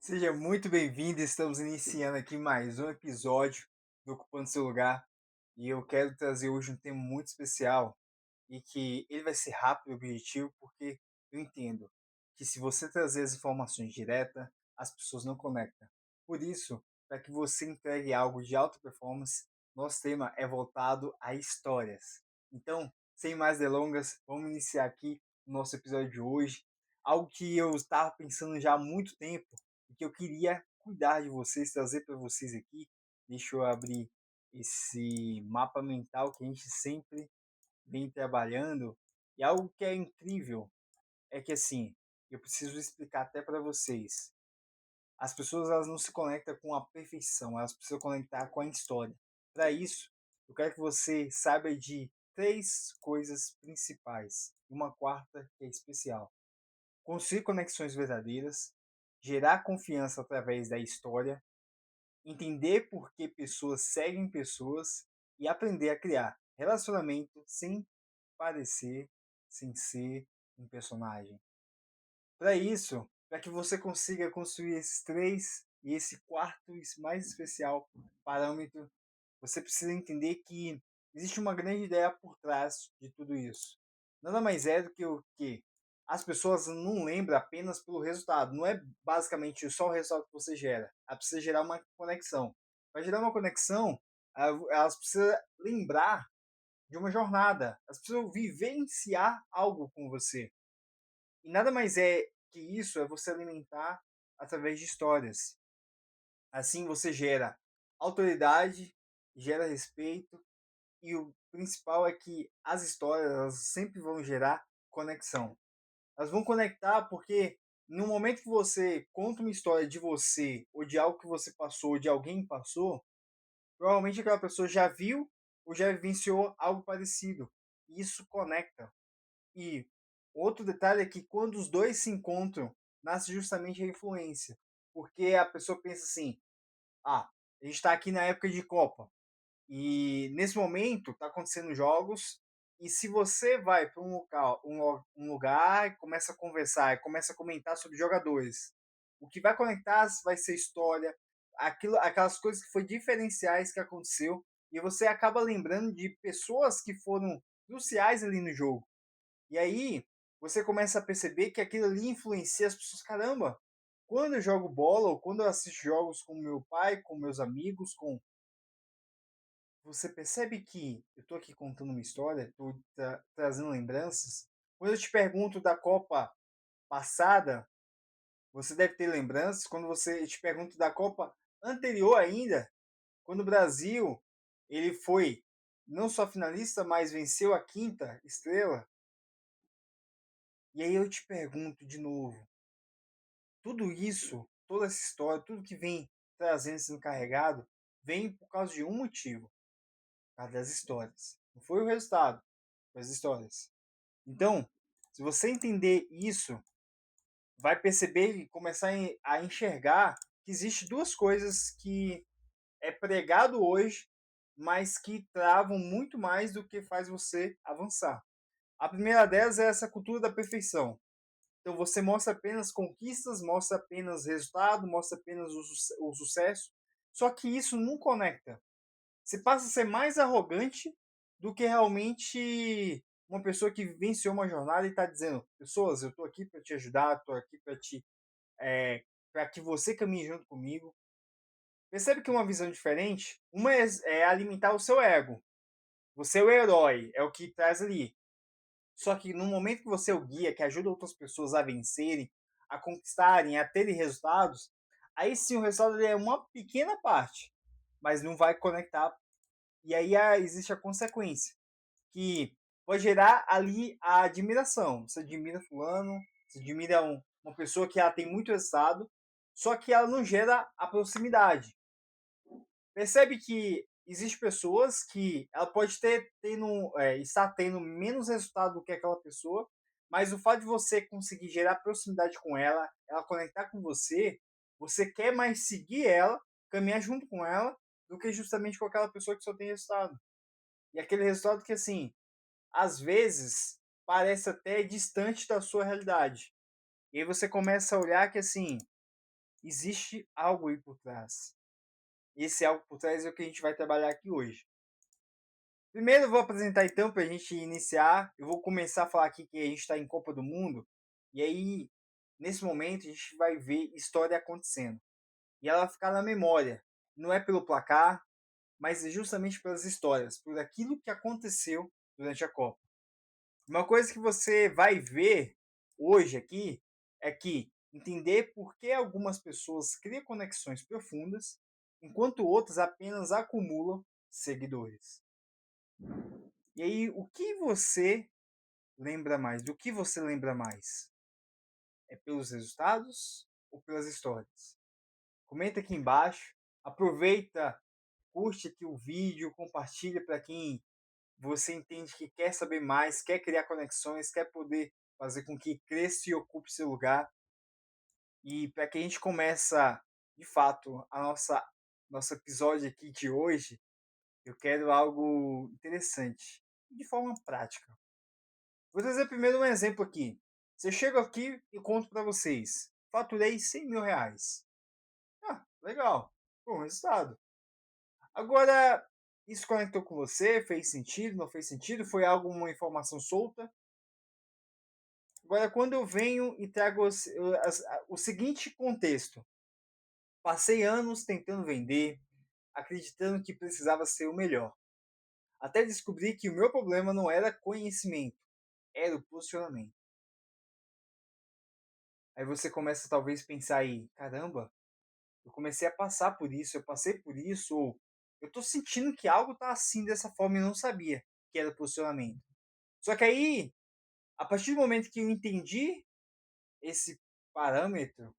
Seja muito bem-vindo, estamos iniciando aqui mais um episódio do Ocupando Seu Lugar e eu quero trazer hoje um tema muito especial e que ele vai ser rápido e objetivo porque eu entendo que se você trazer as informações diretas, as pessoas não conectam. Por isso, para que você entregue algo de alta performance, nosso tema é voltado a histórias. Então, sem mais delongas, vamos iniciar aqui o nosso episódio de hoje. Algo que eu estava pensando já há muito tempo e que eu queria cuidar de vocês, trazer para vocês aqui. Deixa eu abrir esse mapa mental que a gente sempre vem trabalhando. E algo que é incrível é que assim, eu preciso explicar até para vocês. As pessoas elas não se conectam com a perfeição, elas precisam conectar com a história. Para isso, eu quero que você saiba de três coisas principais. Uma quarta que é especial. Construir conexões verdadeiras, gerar confiança através da história, entender por que pessoas seguem pessoas e aprender a criar relacionamento sem parecer, sem ser um personagem. Para isso, para que você consiga construir esses três e esse quarto e mais especial parâmetro, você precisa entender que existe uma grande ideia por trás de tudo isso. Nada mais é do que o que as pessoas não lembram apenas pelo resultado. Não é basicamente só o resultado que você gera. Ela precisa gerar uma conexão. Para gerar uma conexão, elas precisam lembrar de uma jornada. Elas precisam vivenciar algo com você. E nada mais é que isso, é você alimentar através de histórias. Assim você gera autoridade, gera respeito e o principal é que as histórias elas sempre vão gerar conexão. Elas vão conectar porque no momento que você conta uma história de você ou de algo que você passou, ou de alguém passou, provavelmente aquela pessoa já viu ou já vivenciou algo parecido. E isso conecta. E outro detalhe é que quando os dois se encontram, nasce justamente a influência. Porque a pessoa pensa assim: ah, a gente está aqui na época de Copa. E nesse momento está acontecendo jogos. E se você vai para um lugar e começa a conversar, e começa a comentar sobre jogadores, o que vai conectar vai ser história, aquelas coisas que foi diferenciais que aconteceu. E você acaba lembrando de pessoas que foram cruciais ali no jogo. E aí você começa a perceber que aquilo ali influencia as pessoas. Caramba, quando eu jogo bola ou quando eu assisto jogos com meu pai, com meus amigos, com você percebe que eu estou aqui contando uma história, estou trazendo lembranças. Quando eu te pergunto da Copa passada, você deve ter lembranças. Quando você eu te pergunto da Copa anterior ainda, quando o Brasil ele foi não só finalista, mas venceu a quinta estrela. E aí eu te pergunto de novo, tudo isso, toda essa história, tudo que vem trazendo esse encarregado, vem por causa de um motivo, por causa das histórias. Não foi o resultado, foi as histórias. Então, se você entender isso, vai perceber e começar a enxergar que existe duas coisas que é pregado hoje, mas que travam muito mais do que faz você avançar. A primeira delas é essa cultura da perfeição. Então você mostra apenas conquistas, mostra apenas resultado, mostra apenas o sucesso. Só que isso não conecta. Você passa a ser mais arrogante do que realmente uma pessoa que venceu uma jornada e está dizendo: pessoas, eu estou aqui para te ajudar, estou aqui para te para que você caminhe junto comigo. Percebe que uma visão diferente, uma é alimentar o seu ego. Você é o herói, é o que traz ali. Só que no momento que você é o guia, que ajuda outras pessoas a vencerem, a conquistarem, a terem resultados, aí sim o resultado é uma pequena parte, mas não vai conectar. E aí existe a consequência, que pode gerar ali a admiração. Você admira fulano, você admira uma pessoa que ela tem muito resultado, só que ela não gera a proximidade. Percebe que existe pessoas que ela pode estar tendo menos resultado do que aquela pessoa, mas o fato de você conseguir gerar proximidade com ela, ela conectar com você, você quer mais seguir ela, caminhar junto com ela, do que justamente com aquela pessoa que só tem resultado. E aquele resultado que, assim, às vezes parece até distante da sua realidade. E aí você começa a olhar que, assim, existe algo aí por trás. Esse algo por trás é o que a gente vai trabalhar aqui hoje. Primeiro eu vou apresentar então para a gente iniciar. Eu vou começar a falar aqui que a gente está em Copa do Mundo. E aí, nesse momento, a gente vai ver história acontecendo. E ela vai ficar na memória. Não é pelo placar, mas é justamente pelas histórias, por aquilo que aconteceu durante a Copa. Uma coisa que você vai ver hoje aqui é que entender por que algumas pessoas criam conexões profundas, enquanto outras apenas acumulam seguidores. E aí, o que você lembra mais? Do que você lembra mais? É pelos resultados ou pelas histórias? Comenta aqui embaixo. Aproveita, curte aqui o vídeo, compartilha para quem você entende que quer saber mais, quer criar conexões, quer poder fazer com que cresça e ocupe seu lugar. E para que a gente começa, de fato, a nosso episódio aqui de hoje, eu quero algo interessante, de forma prática. Vou trazer primeiro um exemplo aqui. Se eu chego aqui e conto para vocês, faturei R$ 100.000. Ah, legal, bom resultado. Agora, isso conectou com você? Fez sentido? Não fez sentido? Foi alguma informação solta? Agora, quando eu venho e trago o seguinte contexto: passei anos tentando vender, acreditando que precisava ser o melhor, até descobrir que o meu problema não era conhecimento, era o posicionamento. Aí você começa talvez a pensar aí, caramba, eu comecei a passar por isso, eu passei por isso, ou eu tô sentindo que algo tá assim dessa forma e não sabia que era posicionamento. Só que aí, a partir do momento que eu entendi esse parâmetro,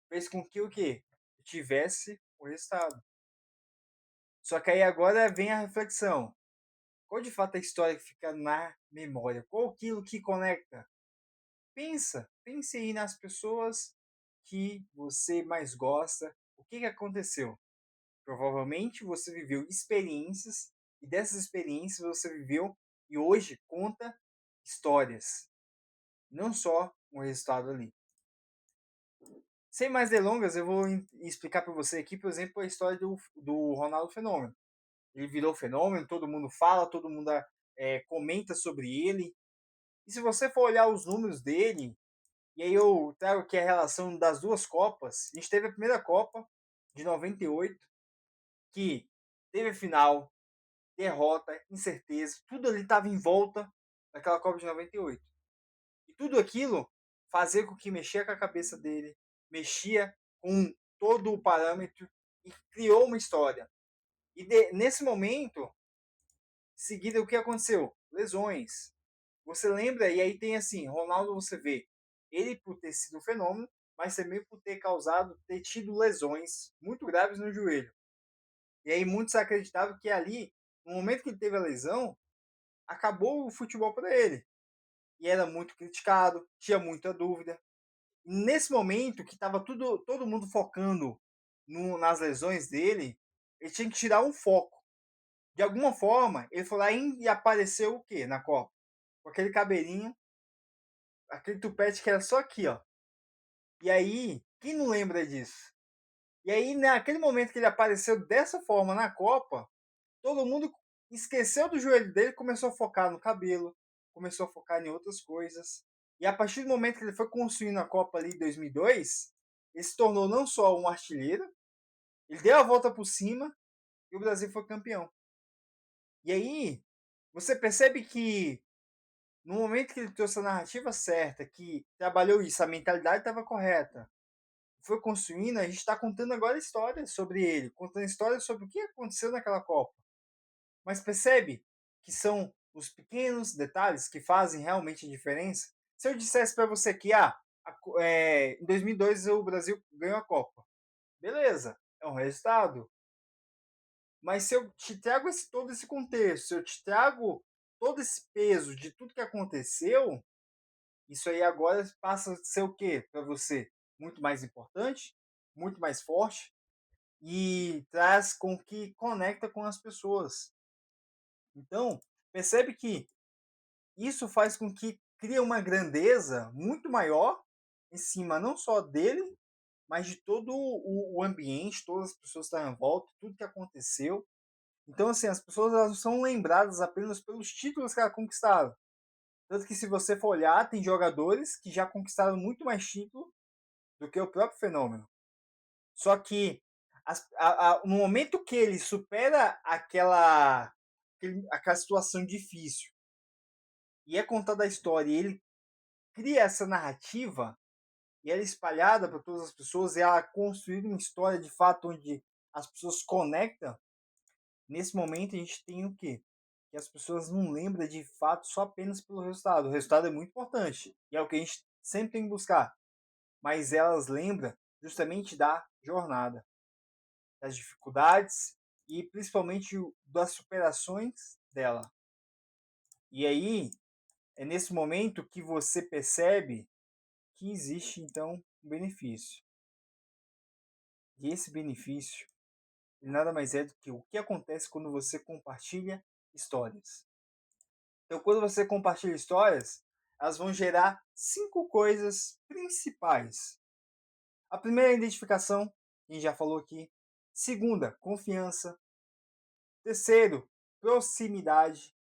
fez com que o quê? Eu tivesse o resultado. Só que aí agora vem a reflexão. Qual de fato é a história que fica na memória? Qual aquilo que conecta? Pense aí nas pessoas que você mais gosta. O que aconteceu? Provavelmente você viveu experiências e dessas experiências você viveu e hoje conta histórias, não só um resultado ali. Sem mais delongas, eu vou explicar para você aqui, por exemplo, a história do Ronaldo Fenômeno. Ele virou fenômeno, todo mundo fala, todo mundo comenta sobre ele. E se você for olhar os números dele, e aí eu trago aqui a relação das duas Copas, a gente teve a primeira Copa de 98, que teve a final, derrota, incerteza, tudo ali estava em volta daquela Copa de 98. E tudo aquilo fazia com que mexia com a cabeça dele, mexia com todo o parâmetro e criou uma história. E nesse momento, seguida, o que aconteceu? Lesões. Você lembra? E aí tem assim, Ronaldo você vê, ele por ter sido um fenômeno, mas também por ter tido lesões muito graves no joelho. E aí muitos acreditavam que ali, no momento que ele teve a lesão, acabou o futebol para ele. E era muito criticado, tinha muita dúvida. Nesse momento que estava todo mundo focando nas lesões dele, ele tinha que tirar um foco. De alguma forma, ele foi lá e apareceu o quê na Copa? Com aquele cabelinho, aquele tupete que era só aqui, ó. E aí, quem não lembra disso? E aí, naquele momento que ele apareceu dessa forma na Copa, todo mundo esqueceu do joelho dele e começou a focar no cabelo, começou a focar em outras coisas. E a partir do momento que ele foi construindo a Copa ali em 2002, ele se tornou não só um artilheiro, ele deu a volta por cima e o Brasil foi campeão. E aí, você percebe que no momento que ele trouxe a narrativa certa, que trabalhou isso, a mentalidade estava correta, foi construindo, a gente está contando agora histórias sobre ele, contando histórias sobre o que aconteceu naquela Copa. Mas percebe que são os pequenos detalhes que fazem realmente a diferença? Se eu dissesse para você que em 2002 o Brasil ganhou a Copa, beleza, é um resultado. Mas se eu te trago todo esse contexto, se eu te trago todo esse peso de tudo que aconteceu, isso aí agora passa a ser o quê para você? Muito mais importante, muito mais forte e traz com que conecta com as pessoas. Então, percebe que isso faz com que crie uma grandeza muito maior em cima não só dele, mas de todo o ambiente, todas as pessoas que estavam em volta, tudo que aconteceu. Então, assim, as pessoas elas não são lembradas apenas pelos títulos que elas conquistaram. Tanto que, se você for olhar, tem jogadores que já conquistaram muito mais títulos do que o próprio Fenômeno. Só que no momento que ele supera aquela situação difícil e é contada a história e ele cria essa narrativa e ela é espalhada para todas as pessoas e ela é construída uma história de fato onde as pessoas conectam, nesse momento a gente tem o quê? Que as pessoas não lembram de fato só apenas pelo resultado. O resultado é muito importante e é o que a gente sempre tem que buscar, mas elas lembram justamente da jornada, das dificuldades e principalmente das superações dela. E aí é nesse momento que você percebe que existe então um benefício. E esse benefício nada mais é do que o que acontece quando você compartilha histórias. Então, quando você compartilha histórias, elas vão gerar 5 coisas principais. A primeira é a identificação, que a gente já falou aqui. Segunda, confiança. Terceiro, proximidade.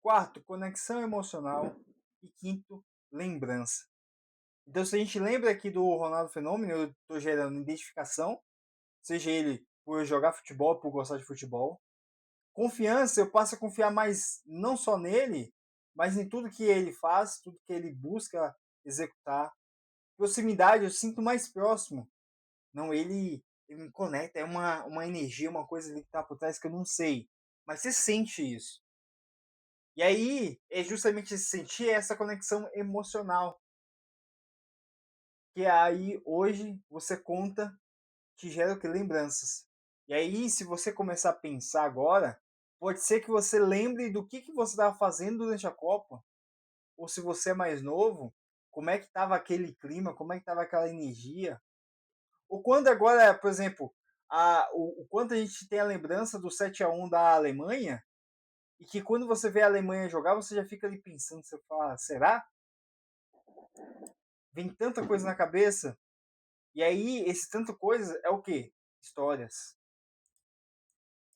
Quarto, conexão emocional. E quinto, lembrança. Então, se a gente lembra aqui do Ronaldo Fenômeno, eu estou gerando identificação, seja ele por jogar futebol, por gostar de futebol. Confiança, eu passo a confiar mais não só nele, mas em tudo que ele faz, tudo que ele busca executar. Proximidade, eu sinto mais próximo. Não, ele me conecta, é uma energia, uma coisa ali que está por trás que eu não sei. Mas você sente isso. E aí, é justamente sentir essa conexão emocional. Que aí, hoje, você conta que gera o que? Lembranças. E aí, se você começar a pensar agora, pode ser que você lembre do que você estava fazendo durante a Copa, ou se você é mais novo, como é que estava aquele clima, como é que estava aquela energia. O quando agora, por exemplo, o quanto a gente tem a lembrança do 7-1 da Alemanha, e que quando você vê a Alemanha jogar, você já fica ali pensando, você fala, será? Vem tanta coisa na cabeça. E aí, esse tanto coisa é o quê? Histórias.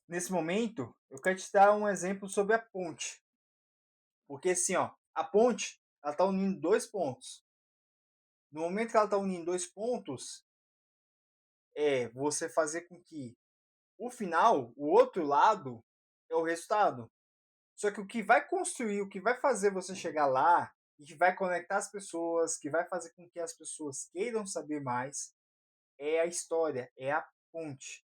Nesse momento, eu quero te dar um exemplo sobre a ponte. Porque assim, ó, a ponte, ela está unindo dois pontos. No momento que ela está unindo dois pontos, é você fazer com que o final, o outro lado, é o resultado. Só que o que vai construir, o que vai fazer você chegar lá, e que vai conectar as pessoas, que vai fazer com que as pessoas queiram saber mais, é a história, é a ponte.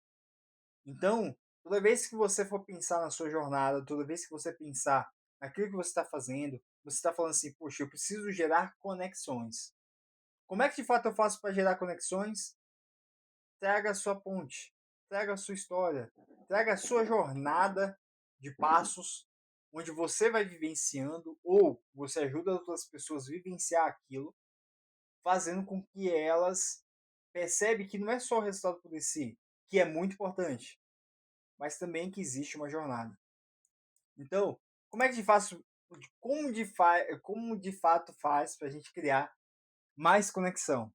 Então, toda vez que você for pensar na sua jornada, toda vez que você pensar naquilo que você está fazendo, você está falando assim, poxa, eu preciso gerar conexões. Como é que de fato eu faço para gerar conexões? Traga a sua ponte, traga a sua história, traga a sua jornada de passos, onde você vai vivenciando ou você ajuda outras pessoas a vivenciar aquilo, fazendo com que elas percebam que não é só o resultado por si, que é muito importante, mas também que existe uma jornada. Então, como é que de fato, como de fato faz para a gente criar mais conexão?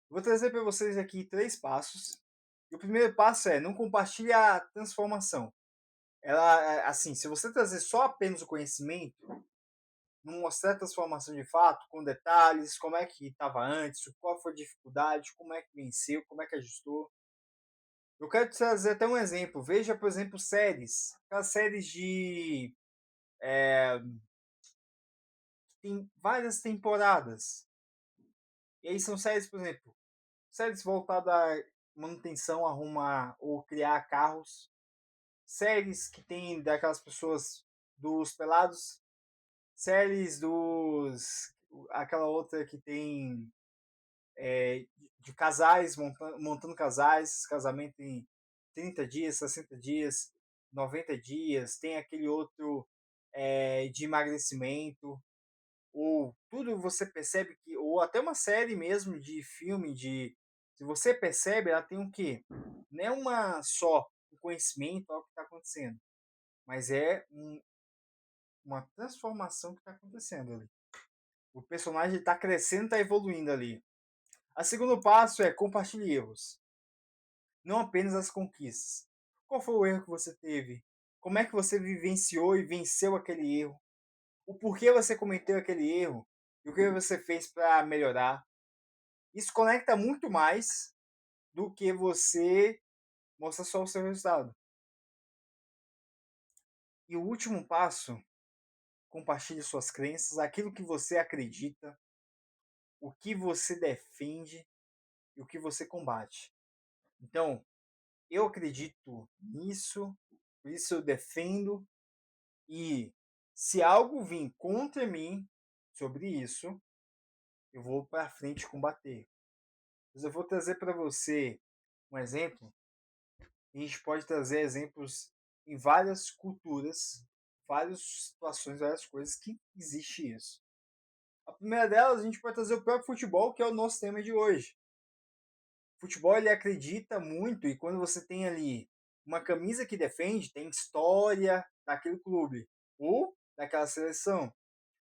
Vou trazer para vocês aqui 3 passos. E o primeiro passo é não compartilhe a transformação. Ela, assim, se você trazer só apenas o conhecimento, não mostrar a transformação de fato, com detalhes, como é que estava antes, qual foi a dificuldade, como é que venceu, como é que ajustou. Eu quero te trazer até um exemplo. Veja, por exemplo, séries. Aquelas séries de. Tem várias temporadas. E aí são séries, por exemplo, séries voltadas à manutenção, arrumar ou criar carros. Séries que tem daquelas pessoas dos pelados. Séries dos. Aquela outra que tem de casais, montando casais, casamento em 30 dias, 60 dias, 90 dias. Tem aquele outro de emagrecimento. Ou tudo você percebe que. Ou até uma série mesmo de filme, de. Se você percebe, ela tem o quê? Não é uma só um conhecimento ao que está acontecendo, mas é uma transformação que está acontecendo ali. O personagem está crescendo, está evoluindo ali. O segundo passo é compartilhe erros, não apenas as conquistas. Qual foi o erro que você teve? Como é que você vivenciou e venceu aquele erro? O porquê você cometeu aquele erro? E o que você fez para melhorar? Isso conecta muito mais do que você mostrar só o seu resultado. E o último passo, compartilhe suas crenças, aquilo que você acredita, o que você defende e o que você combate. Então, eu acredito nisso, por isso eu defendo, e se algo vir contra mim sobre isso, eu vou para frente combater. Mas eu vou trazer para você um exemplo. A gente pode trazer exemplos em várias culturas, várias situações, várias coisas que existe isso. A primeira delas, a gente pode trazer o próprio futebol, que é o nosso tema de hoje. O futebol, ele acredita muito, e quando você tem ali uma camisa que defende, tem história daquele clube ou daquela seleção.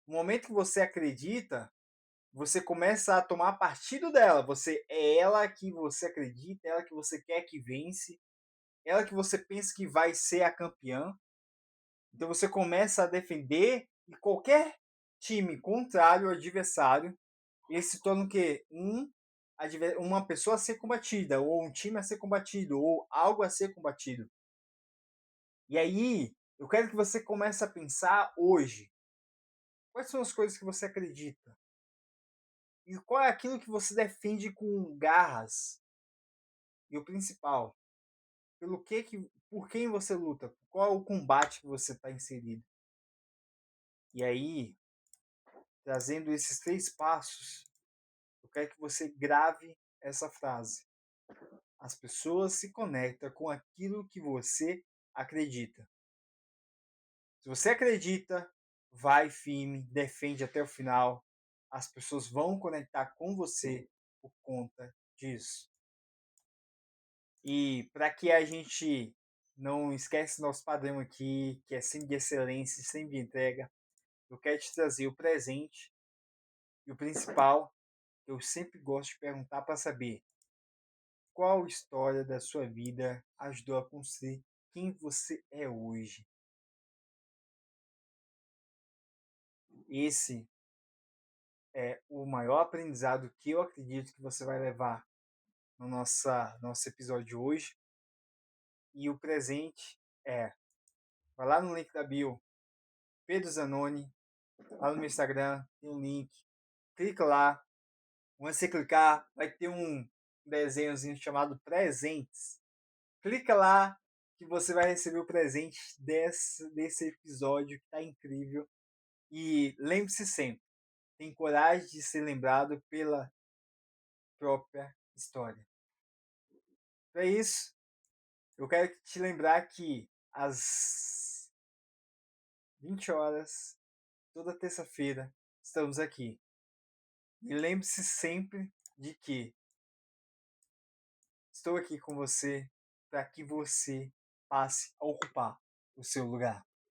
No momento que você acredita, você começa a tomar partido dela. Você é ela que você acredita, ela que você quer que vence, ela que você pensa que vai ser a campeã. Então você começa a defender e qualquer time contrário ao adversário, ele se torna o quê? Uma pessoa a ser combatida, ou um time a ser combatido, ou algo a ser combatido. E aí, eu quero que você comece a pensar hoje. Quais são as coisas que você acredita? E qual é aquilo que você defende com garras? E o principal, por quem você luta? Qual é o combate que você está inserido? E aí, trazendo esses 3 passos, eu quero que você grave essa frase. As pessoas se conectam com aquilo que você acredita. Se você acredita, vai firme, defende até o final. As pessoas vão conectar com você por conta disso. E para que a gente não esquece nosso padrão aqui, que é sempre de excelência, sempre de entrega, eu quero te trazer o presente e o principal, eu sempre gosto de perguntar para saber qual história da sua vida ajudou a construir quem você é hoje. Esse é o maior aprendizado que eu acredito que você vai levar no nosso episódio de hoje. E o presente é, vai lá no link da bio, Pedro Zanoni, lá no meu Instagram, tem um link, clica lá. Quando você clicar, vai ter um desenhozinho chamado Presentes. Clica lá que você vai receber o presente desse episódio que tá incrível. E lembre-se sempre, tem coragem de ser lembrado pela própria história. Para isso, eu quero te lembrar que às 20 horas, toda terça-feira, estamos aqui. E lembre-se sempre de que estou aqui com você para que você passe a ocupar o seu lugar.